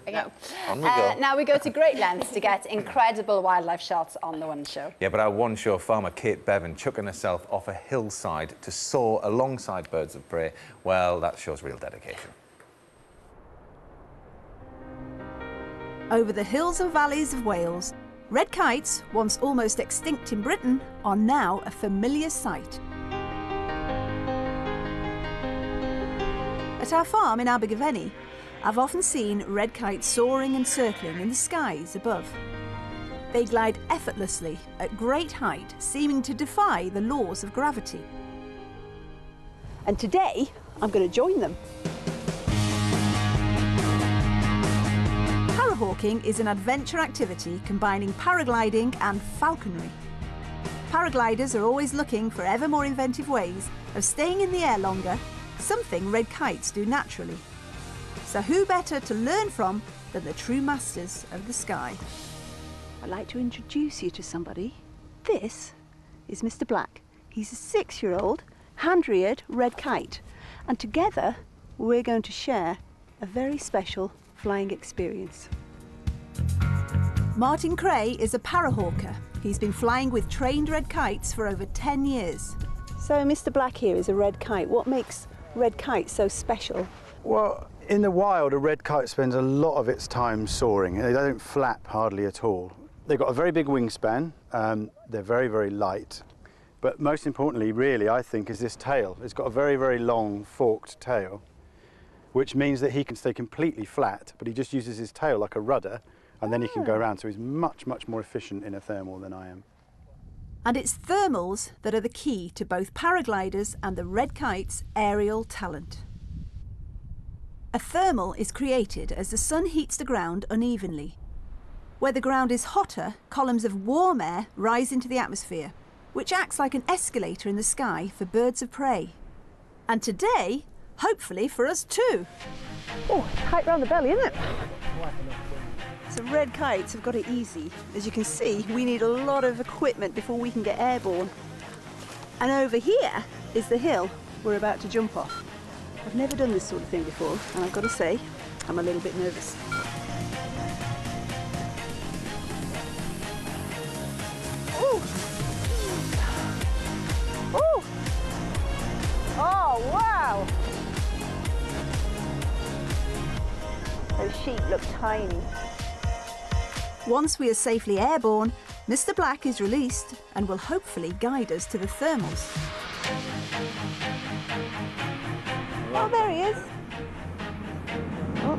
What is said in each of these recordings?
No. On we go. Now we go to great lengths to get incredible wildlife shots on the One Show. Yeah, but our One Show farmer, Kate Bevan, chucking herself off a hillside to soar alongside birds of prey, well, that shows real dedication. Over the hills and valleys of Wales, red kites, once almost extinct in Britain, are now a familiar sight. At our farm in Abergavenny, I've often seen red kites soaring and circling in the skies above. They glide effortlessly at great height, seeming to defy the laws of gravity. And today, I'm going to join them. Parahawking is an adventure activity combining paragliding and falconry. Paragliders are always looking for ever more inventive ways of staying in the air longer, something red kites do naturally. So who better to learn from than the true masters of the sky? I'd like to introduce you to somebody. This is Mr. Black. He's a 6-year-old hand-reared red kite, and together we're going to share a very special flying experience. Martin Cray is a parahawker. He's been flying with trained red kites for over 10 years. So Mr. Black here is a red kite. What makes red kites so special? Well, in the wild, a red kite spends a lot of its time soaring. They don't flap hardly at all. They've got a very big wingspan. They're very, very light. But most importantly, really, I think, is this tail. It's got a very, very long forked tail, which means that he can stay completely flat, but he just uses his tail like a rudder, and then he can go around. So he's much, much more efficient in a thermal than I am. And it's thermals that are the key to both paragliders and the red kite's aerial talent. A thermal is created as the sun heats the ground unevenly. Where the ground is hotter, columns of warm air rise into the atmosphere, which acts like an escalator in the sky for birds of prey. And today, hopefully for us too. Oh, tight round the belly, isn't it? So red kites have got it easy. As you can see, we need a lot of equipment before we can get airborne. And over here is the hill we're about to jump off. I've never done this sort of thing before, and I've got to say, I'm a little bit nervous. Ooh. Ooh. Oh, wow! Those sheep look tiny. Once we are safely airborne, Mr. Black is released and will hopefully guide us to the thermals. Oh, there he is. Oh.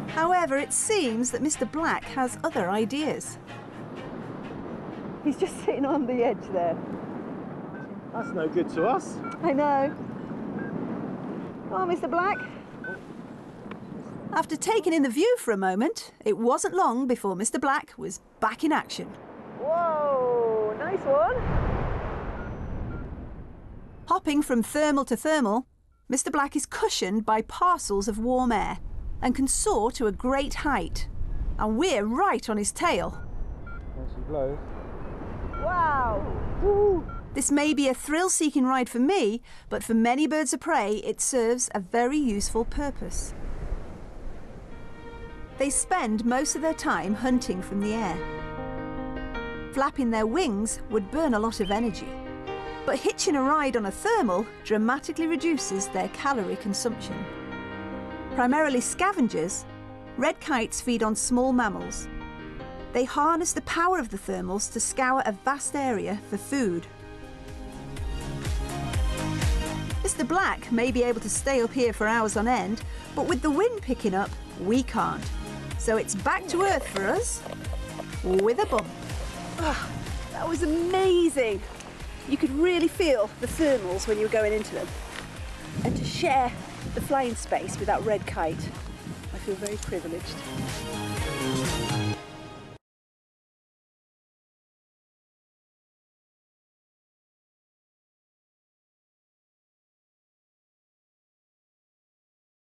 However, it seems that Mr. Black has other ideas. He's just sitting on the edge there. That's no good to us. I know. Oh, Mr. Black. After taking in the view for a moment, it wasn't long before Mr. Black was back in action. Whoa, nice one. Hopping from thermal to thermal, Mr. Black is cushioned by parcels of warm air and can soar to a great height. And we're right on his tail. Once you blow. Wow! Woo. This may be a thrill-seeking ride for me, but for many birds of prey, it serves a very useful purpose. They spend most of their time hunting from the air. Flapping their wings would burn a lot of energy. But hitching a ride on a thermal dramatically reduces their calorie consumption. Primarily scavengers, red kites feed on small mammals. They harness the power of the thermals to scour a vast area for food. Mr. Black may be able to stay up here for hours on end, but with the wind picking up, we can't. So it's back to earth for us, with a bump. Oh, that was amazing. You could really feel the thermals when you were going into them. And to share the flying space with that red kite, I feel very privileged.